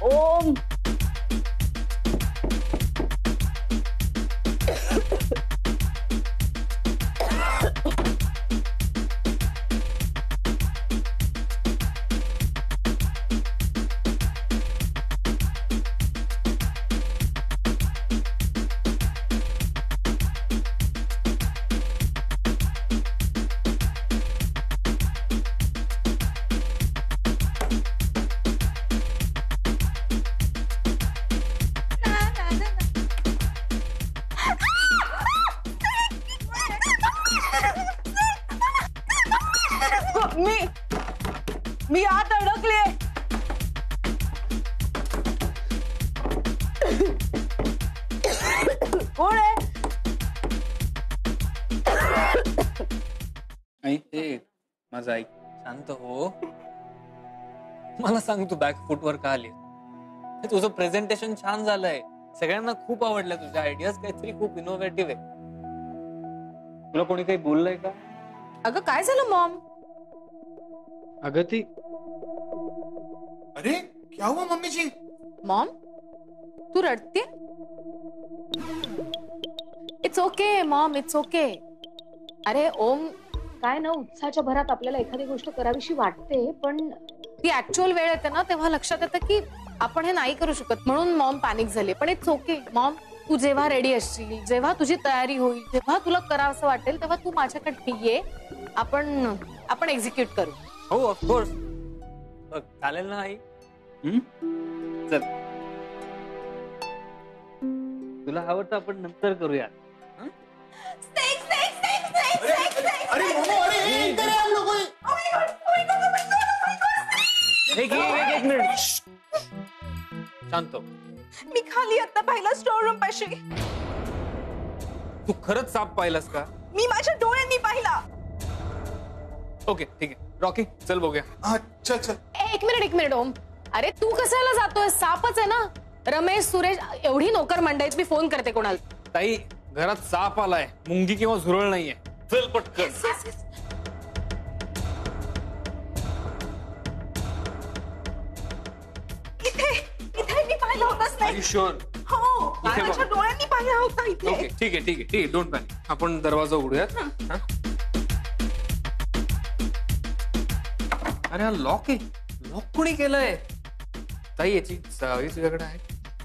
ओम मी आत अडकले. कोण आहे? ऐक माझं ऐक, शांत हो. मला सांग तू बॅक फुटवर का आली? तुझं प्रेझेंटेशन छान झालंय, सगळ्यांना खूप आवडलं. तुझ्या आयडियाज काहीतरी खूप इनोव्हेटिव्ह आहे. तुला कोणी काही बोललंय का? अगं काय झालं मॉम? अगं ती अरे क्या हुआ मम्मी जी? मॉम तू रडते? It's okay mom, it's okay. अरे ओम, काय ना उत्साहाच्या भरात आपल्याला एखादी गोष्ट करावीशी वाटते, पण ती ऍक्च्युअल वेळ येते ना तेव्हा लक्षात येतं की आपण हे नाही करू शकत, म्हणून मॉम पॅनिक झाली. पण इट्स ओके मॉम, तू जेव्हा रेडी असशील, जेव्हा तुझी तयारी होईल, जेव्हा तुला करावंसं वाटेल तेव्हा तू माझ्याकडे ये, आपण एक्झिक्यूट करू. हो ऑफकोर्स. चालेल ना आई? चल, तुला आवडतं आपण नंतर करूया. अरे मोमो, अरे इधर है हम लोग. एक मिनिट, शांत हो. मी खाली आता पाहिलं स्टोर रूम पाशी. तू खरंच साप पाहिलास का? मी माझ्या डोळ्यांनी पाहिला. ओके ठीक आहे, रॉकी चल बघूया. अच्छा चल. एक मिनिट ओम, अरे तू कशाला जातोय? सापच आहे ना. रमेश, सुरेश, एवढी नोकर मंडळीत मी फोन करते कोणाला. ताई, घरात साप आलाय, मुंगी किंवा झुरळ नाहीये. चल पटकन. इथे मी पाहिलं होतच नाही. शुअर? हो, इथे बघ. माझ्या डोळ्यांनी पाहिलं होतं इथे. ओके ठीक आहे, डोंट पॅनिक. आपण दरवाजा उघडूयात. हा? अरे हा लॉक आहे. लॉक कोणी केलंय? ताई, याची चावी तुझ्याकडे आहे?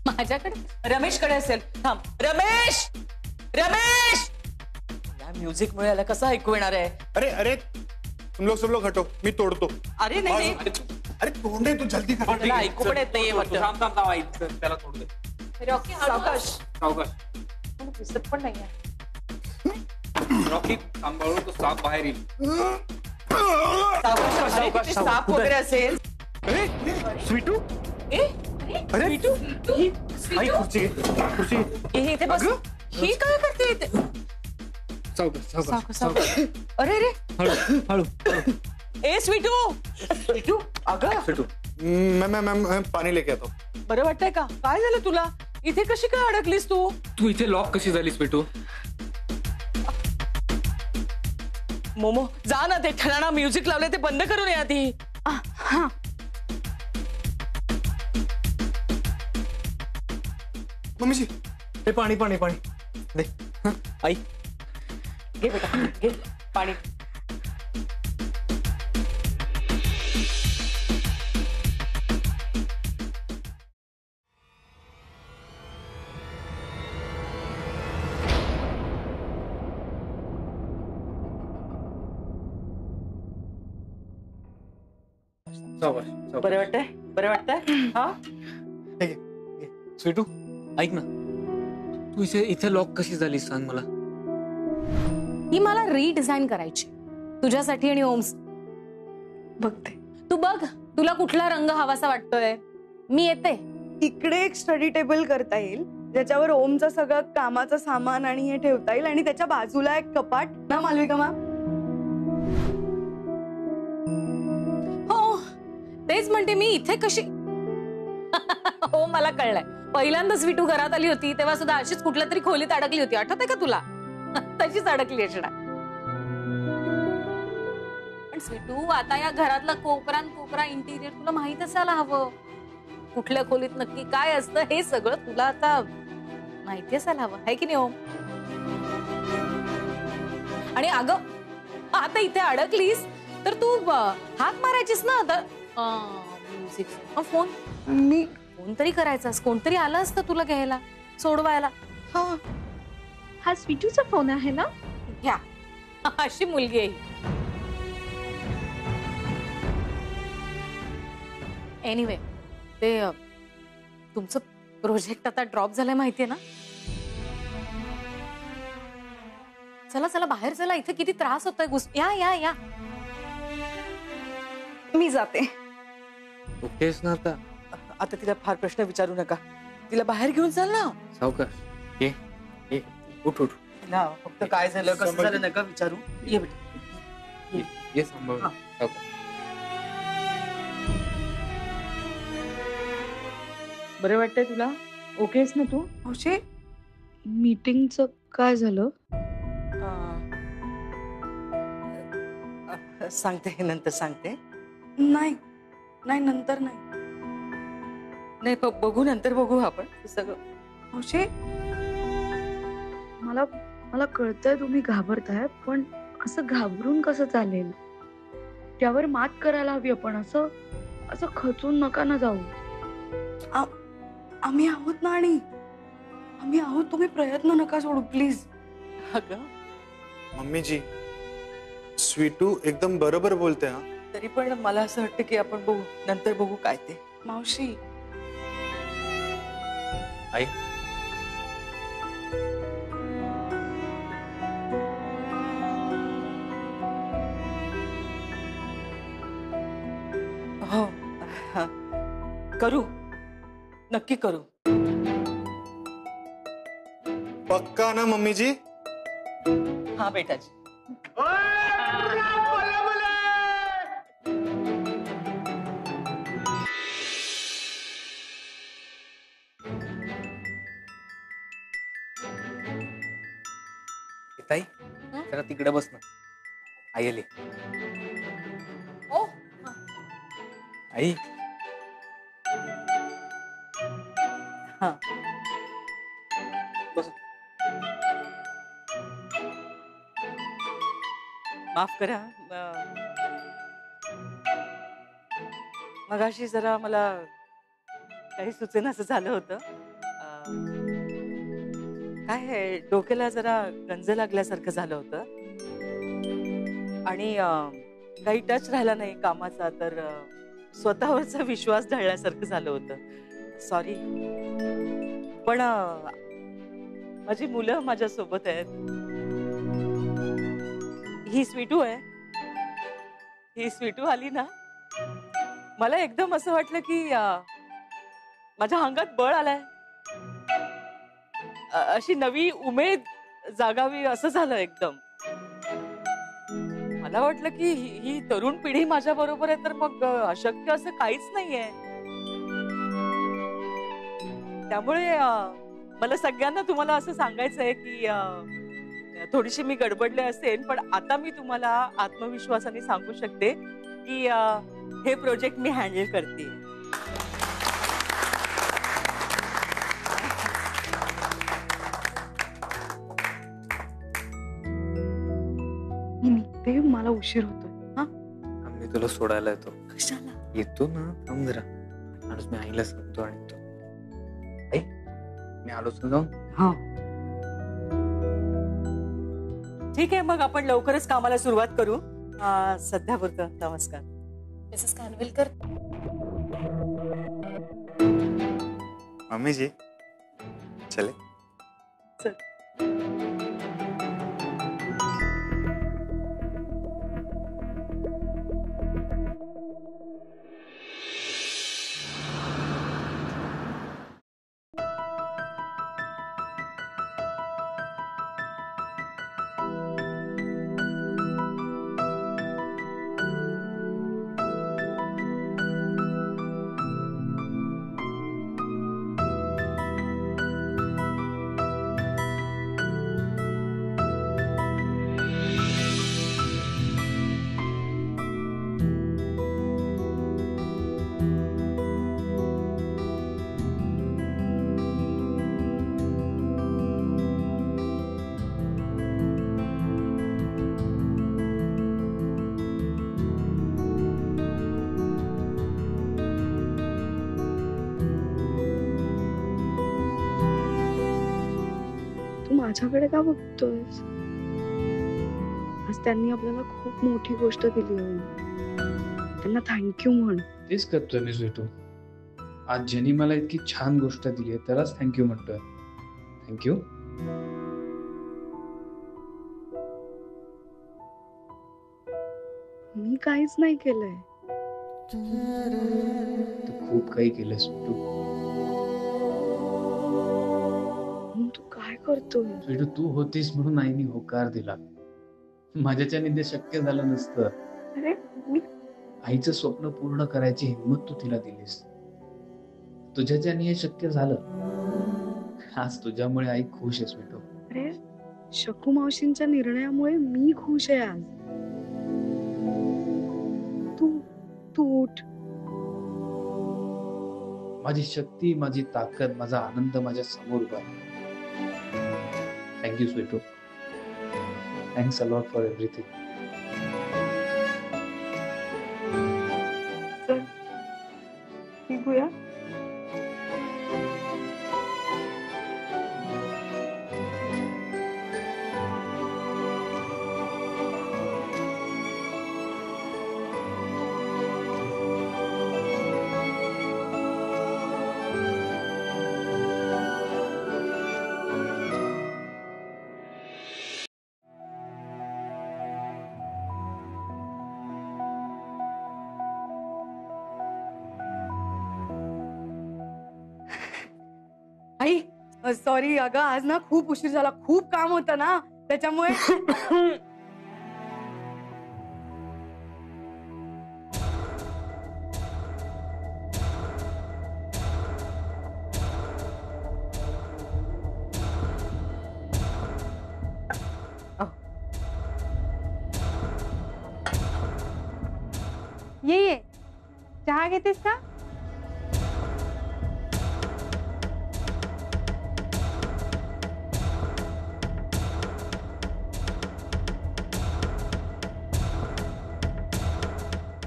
माझ्याकडे? रमेशकडे असेल. थांब, रमेश रमेश. या म्युझिक मुळे याला कसं ऐकू येणार आहे? अरे अरे तुम लोग सब लोग हटो, मी तोड़तो. अरे नाही, अरे तोड़ने तू जल्दी कर. त्याला ऐकू पण येत नाहीये वाटतं. थांब आई, त्याला तोड दे. रॉकी, सावकाश. दिसत पण नाहीये. रॉकी, सांभाळून तो साप बाहेर येईल. सावकाश. साप वगैरे असेल. अरे स्वीटू. अरे आई, खुर्ची. इथे बस. ही काय करते इथे? सावकाश. अरे हळू. ए स्वीटू. अगं मैं पानी लेके आता हूँ. बरं वाटतंय का? काय झालं तुला? इथे कशी काय अडकलीस तू? तू इथे लॉक कशी झालीस बेटू? मोमो, जा ना, ते ठणाणा म्युझिक लावले ते बंद करून या आधी. मम्मी जी, हे पाणी दे. आई, घे बेटा, घे पाणी. बरं वाटतंय? हा, स्वीटू ऐक ना, तू इथे लॉक कशी झाली सांग मला. ही मला रिडिझाईन करायची तुझ्यासाठी आणि ओम्स. बघते तू, बघ तुला कुठला रंग हवासा वाटतोय. मी येते. इकडे एक स्टडी टेबल करता येईल ज्याच्यावर ओमचं सगळं कामाचं सामान आणि हे ठेवता येईल, आणि त्याच्या बाजूला एक कपाट ना मालविका मा. हो तेच म्हणते मी, इथे कशी. हो मला कळलंय, पहिल्यांदा स्वीटू घरात आली होती तेव्हा सुद्धा अशीच कुठल्या तरी खोलीत अडकली होती, आठवतंय का तुला? तशीच अडकली असणार. पण स्वीटू, आता या घरातला कोपरा इंटिरियर तुला माहित असायला हवं. कुठल्या खोलीत नक्की काय असतं हे सगळं तुला आता माहिती असायला हवं आहे की नाही ओम? आणि अगं आता इथे अडकलीस तर तू हाक मारायचीस ना तर म्युझिक फोन मी फोन तरी करायचास, कोणतरी आलं असतं तुला घ्यायला सोडवायला. हा हा स्वीटूचा फोन आहे ना? घ्या अशी मुलगी आहे. एनिवे ते तुमचं प्रोजेक्ट आता ड्रॉप झालंय माहितीये ना? चला चला बाहेर चला, इथे किती त्रास होतोय. या या या. मी जाते. ओकेस ना आता? आता तिला फार प्रश्न विचारू नका, तिला बाहेर घेऊन चाल ना. सावकाश ये ये, उठ उठ. तिला फक्त काय झालं कसं झालं नका विचारू. ये बेटा. ये सांभाळ. हा. सावकाश. बरं वाटतंय तुला? ओकेस ना तू? मावशी मीटिंगचं काय झालं? सांगते नंतर सांगते. नाही नाही नंतर नाही. नाही बघू नंतर बघू आपण हे सगळं. मावशी मला मला कळतंय तुम्ही घाबरताय, पण असं घाबरून कसं चालेल? त्यावर मात करायला हवी आपण. असं असं खचून नका ना जाऊ. आम्ही आहोत ना, आणि आम्ही आहोत. तुम्ही प्रयत्न नका सोडू प्लीज. अगं मम्मी जी, स्वीटू एकदम बरोबर बोलते. हा तरी पण मला असं वाटतं की आपण बघू नंतर बघू काय ते. मावशी आई हो हा. करू नक्की करू. पक्का ना मम्मी जी? हा बेटाजी. ताई जरा तिकडे बस ना. आई आली. ओ आई हा बस. माफ करा. मगाशी जरा मला काही सुचेनासं झालं होतं. काय आहे, डोक्याला जरा गंज लागल्यासारखं झालं होतं आणि काही टच राहिला नाही कामाचा, तर स्वतःवरचा विश्वास ढळल्यासारखं झालं होतं. सॉरी. पण माझी मुलं माझ्या सोबत आहेत. ही स्वीटू आहे. ही स्वीटू आली ना, मला एकदम असं वाटलं की माझ्या अंगात बळ आलाय. अशी नवी उमेद जागावी असं झालं एकदम. मला वाटलं की ही तरुण पिढी माझ्या बरोबर आहे, तर मग अशक्य असं काहीच नाहीये. त्यामुळे मला सगळ्यांना तुम्हाला असं सांगायचंय की थोडीशी मी गडबडले असेल, पण आता मी तुम्हाला आत्मविश्वासाने सांगू शकते की हे प्रोजेक्ट मी हँडल करते. मी निघते, मला उशीर होतोय. हा मी तुला सोडायला येतो. कशाला? येतो ना, थांब जरा. माणूस मी आईला सांगतो आणि तो. आई मी आलो जाऊन. हा ठीक आहे, मग आपण लवकरच कामाला सुरुवात करू. सध्या पुरतं नमस्कार. मिसेस खानविलकर. मम्मी जी चले. चल. माझ्याकडे का बघतोयस? आज त्यांनी आपल्याला खूप मोठी गोष्ट दिली आहे. त्यांना थँक्यू म्हण. तेच करतोय मी स्वीटू. आज ज्यांनी मला इतकी छान गोष्ट दिली आहे त्यालाच थँक्यू म्हणतोय. थँक्यू. मी काहीच नाही केलंय. तू खूप काही केलं स्वीटू. तू काय करतोय? स्वीटू तू होतीस म्हणून आईने होकार दिला. माझ्याच्याने ते शक्य झालं नसतं. अरे मी आईचं स्वप्न पूर्ण करायची हिंमत तू तिला दिलीस. तुझ्याच्याने हे शक्य झालं. आज तुझ्यामुळे आई खुश आहे स्वीटू. अरे शकू मावशींच्या निर्णयामुळे मी खुश आहे आज. तू तू उठ. माझी शक्ती, माझी ताकद, माझा आनंद माझ्या समोर उभा आहे. थँक्यू स्वीटू. Thanks a lot for everything. निघूया. आई सॉरी अगं, आज ना खूप उशीर झाला. खूप काम होतं ना त्याच्यामुळे. ये चहा घेतेस का?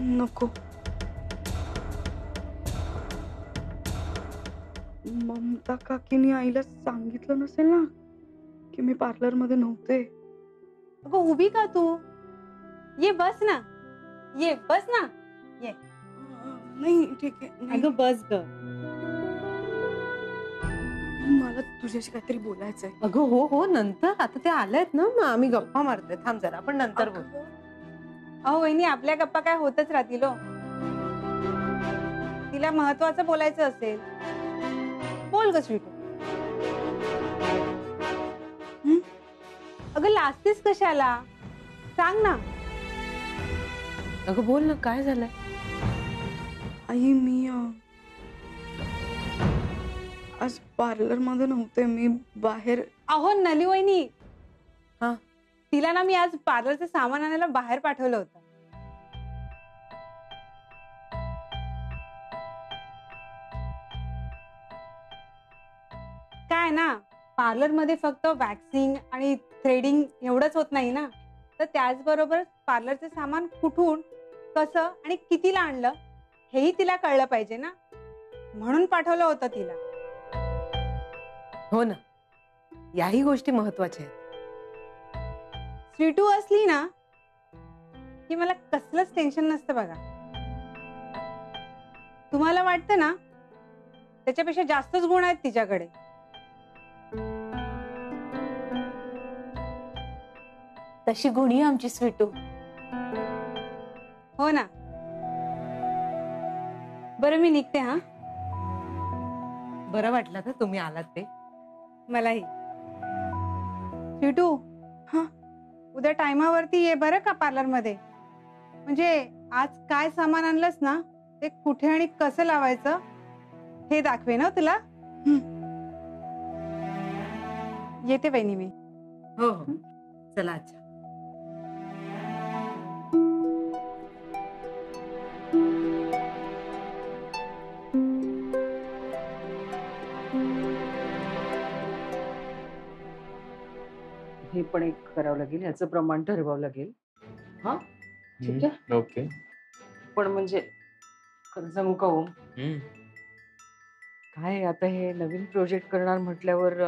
नको. ममता काकीने आईला सांगितलं नसेल ना की मी पार्लर मध्ये नव्हते. अगं उभी का तू? ये बस ना. ये बस ना. नाही ठीक आहे. नाही. अगं बस ग. मला तुझ्याशी काहीतरी बोलायचंय. अगं हो हो नंतर. आता ते आलेत ना, मग आम्ही गप्पा मारतोय. थांब जरा, आपण नंतर बोलू. अहो वहिनी, आपल्या गप्पा काय होतच राहतील हो. तिला महत्वाचं बोलायचं असेल बोल ग स्वीटू. अगं लाजतेस कशाला? सांग ना. अगं बोल ना, काय झालंय? आई मी आज पार्लर मध्ये नव्हते. मी बाहेर. अहो नली वहिनी, हा? तिला ना मी आज पार्लरचं सामान आणायला बाहेर पाठवलं होतं. काय ना, पार्लर मध्ये फक्त वॅक्सिंग आणि थ्रेडिंग एवढंच होत नाही ना, तर त्याचबरोबर पार्लरचं सामान कुठून, कसं आणि कितीला आणलं हेही तिला कळलं पाहिजे ना, म्हणून पाठवलं होतं तिला. हो ना, याही गोष्टी महत्वाच्या आहेत. स्वीटू असली ना की मला कसलंच टेन्शन नसतं बघा. तुम्हाला वाटतं ना त्याच्यापेक्षा जास्तच गुण आहेत तिच्याकडे. तशी गुणी आमची स्वीटू. हो ना. बरं मी निघते. हा, बरं वाटलं ना तुम्ही आलात ते. मलाही. स्वीटू, हा? उद्या टायमावरती ये बरं का पार्लर मध्ये. म्हणजे आज काय सामान आणलंस ना ते कुठे आणि कसं लावायचं हे दाखवे ना तुला. येते वहिनी मी. हो हो, चला. अच्छा, हे पण एक करावं लागेल. ह्याचं प्रमाण ठरवावं लागेल. हा ठीक आहे. ओके. पण म्हणजे खरं सांगू का हो, काय आता हे नवीन प्रोजेक्ट करणार म्हटल्यावर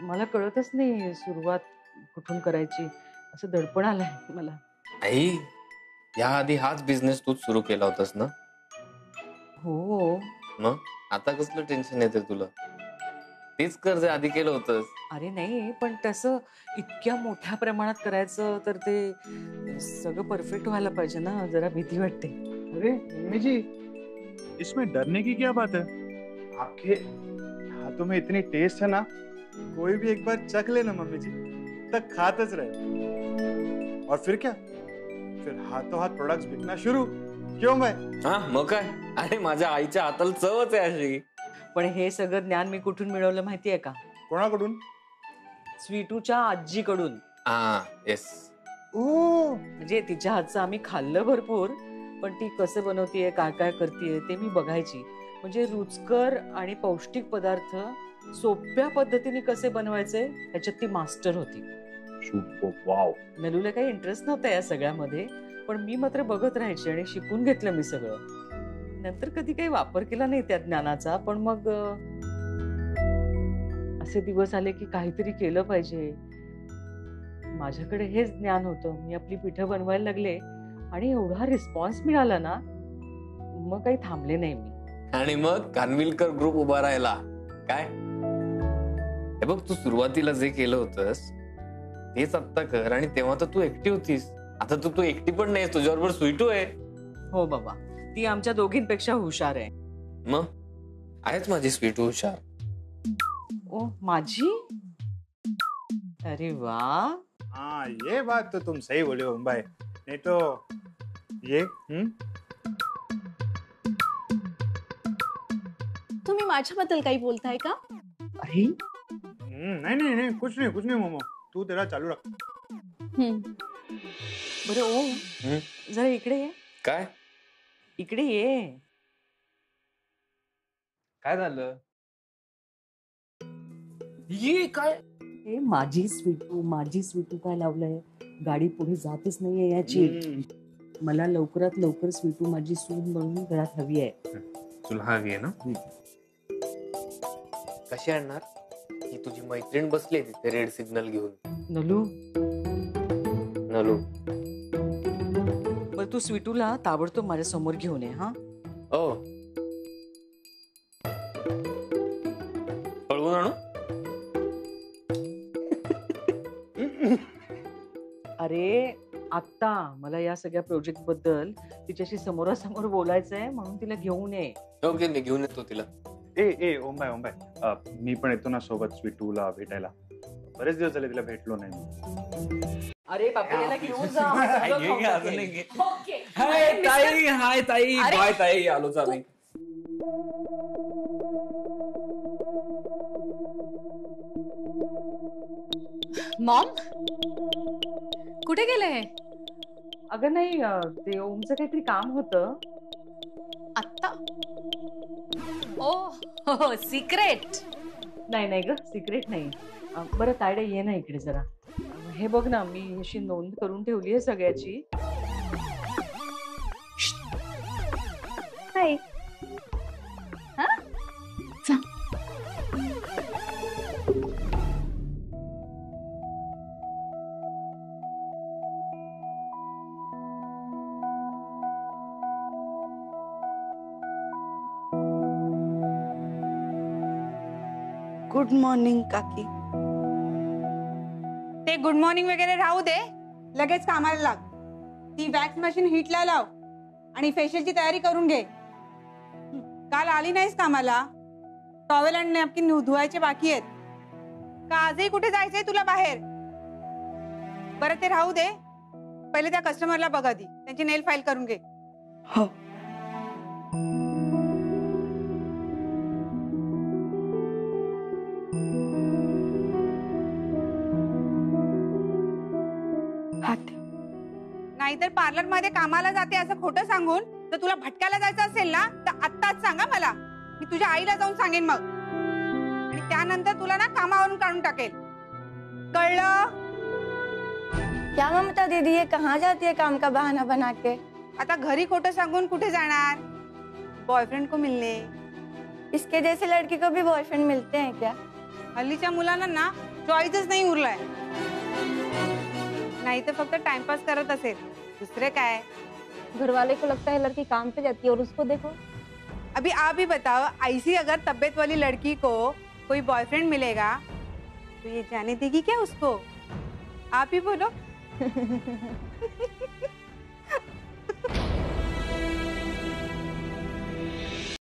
मला कळतच नाही सुरुवात कुठून करायची, असं दडपण आलंय मला. आई, याआधी हाच बिझनेस तूच सुरू केला होतास ना? हो. मग आता कसलं टेन्शन येते तुला? तेच कर्ज आधी केलं होतंस. अरे नाही, पण तसं इतक्या मोठ्या प्रमाणात करायचं तर ते सगळं परफेक्ट व्हायला पाहिजे ना, जरा भीती वाटते. अरे मम्मी जी, इसमें डरने की क्या बात है? आपके हाथों में इतनी टेस्ट है ना, कोई भी एक बार चख ले ना मम्मी जी, तक खातच रहे. और फिर क्या, फिर हाथों हाथ प्रोडक्ट्स बिकना शुरू. क्यों भाई? हा मग काय, अरे माझ्या आईच्या हाताला चवच आहे अशी. पण हे सगळं ज्ञान मी कुठून मिळवलं माहितीये का? कोणाकडून? स्वीटूच्या आजीकडून. हा येस. ओ, म्हणजे तिच्या हातचं आम्ही खाल्लं भरपूर, पण ती कसं बनवतीये, काय काय करतीये ते मी बघायची. म्हणजे रुचकर आणि पौष्टिक पदार्थ सोप्या पद्धतीने कसे बनवायचे त्याच्यात ती मास्टर होती. वाव. नलूला काही इंटरेस्ट नव्हता या सगळ्यामध्ये, पण मी मात्र बघत राहायचे आणि शिकून घेतलं मी सगळं. नंतर कधी काही वापर केला नाही त्या ज्ञानाचा, पण मग असे दिवस आले की काहीतरी केलं पाहिजे. माझ्याकडे हेच ज्ञान होतं. मी आपली पिठं बनवायला लागले आणि एवढा रिस्पॉन्स मिळाला ना, मग काही थांबले नाही मी. आणि मग कानविलकर ग्रुप उभा राहिला काय. हे बघ, तू सुरुवातीला जे केलं होतंस तेच आत्ता कर. आणि तेव्हा तर तू एकटी होतीस, आता तू एकटी पण नाही, तुझ्याबरोबर स्वीटू आहे. हो बाबा, ती आमच्या दोघींपेक्षा हुशार आहे. मग आहेच माझी स्वीटू हुशार. ओ माझी? अरे वा. हाँ, ये बात तो तुम सही बोले हो भाई. नहीं तो ये तुम्ही माझ्याबद्दल काही बोलताय का? अरे नहीं नहीं नहीं, कुछ नहीं मोमो, तू तेरा चालू रख. बरं ओ, जरा इकडे ये. काय इकडे ये. काय झालं? ये काय? हे माझी स्वीटू काय लावलंय? गाडी पुढे जातच नाहीये याची. मला लवकरात लवकर स्वीटू माझी सून बनवून घरात हवी आहे. तुला हवी आहे ना? कशी आणणार? ही तुझी मैत्रीण बसली तिथे रेड सिग्नल घेऊन. नलू, तू स्वीटूला ताबडतोब माझ्या समोर घेऊन ये. हा ओ, पळवून आणू? अरे आता मला या सगळ्या प्रोजेक्ट बद्दल तिच्याशी समोरासमोर बोलायचंय, म्हणून तिला घेऊन ये. ओके, मी घेऊन येतो तिला. ए ओम भाई, मी पण येतो ना सोबत स्वीटूला भेटायला. बरेच दिवस झाले तिला भेटलो नाही. अरे बापरे, याला घेऊन जा. हाय ताई, बाय ताई, आलोच आम्ही. मॉम कुठे गेले? अगं नाही, ते ओमचं काहीतरी काम होतं. आत्ता? ओ सिक्रेट? नाही ग, सिक्रेट नाही. बरं तायडे, ये ना इकडे जरा. हे बघ ना, मी अशी नोंद करून ठेवली आहे सगळ्याची. हाय. गुड मॉर्निंग काकी. ते गुड मॉर्निंग वगैरे राहू दे, लगेच कामाला लाग. ती वॅक्स मशीन हीटला लाव आणि फेशियलची तयारी करून घे. काल आली नाहीस कामाला? टॉवेल आणि नॅपकिन धुवायचे बाकी आहेत का? आजही कुठे जायचंय तुला बाहेर? बरं ते राहू दे, पहिले त्या कस्टमरला बघ आधी, त्यांची नेल फाईल करून घे. हो. नाहीतर पार्लर मध्ये कामाला जाते असं खोटं सांगून जर तुला भटकायला जायचं असेल ना, तर आत्ताच सांगा मला. मी तुझ्या आईला जाऊन सांगेन मग, आणि त्यानंतर तुला ना कामावरून काढून टाकेल. कळलं? क्या ममता दीदी, ये कहाँ जाती है काम का बहाना बना के? आता घरी खोटं सांगून कुठे जाणार? बॉयफ्रेंड को मिलने. इसके जैसे लड़की को भी बॉयफ्रेंड मिलते हैं क्या? हल्लीच्या मुलांना ना चॉईसच नाही उरलाय. नाही तर फक्त टाइमपास करत असेल, दुसरे काय. घर वाले को लगता है लड़की काम पे जाती है और उसको देखो. अभी आप ही बताओ, ऐसी अगर तबीयत वाली लड़की को कोई बॉयफ्रेंड मिलेगा तो ये जाने देगी क्या उसको? आप ही बोलो.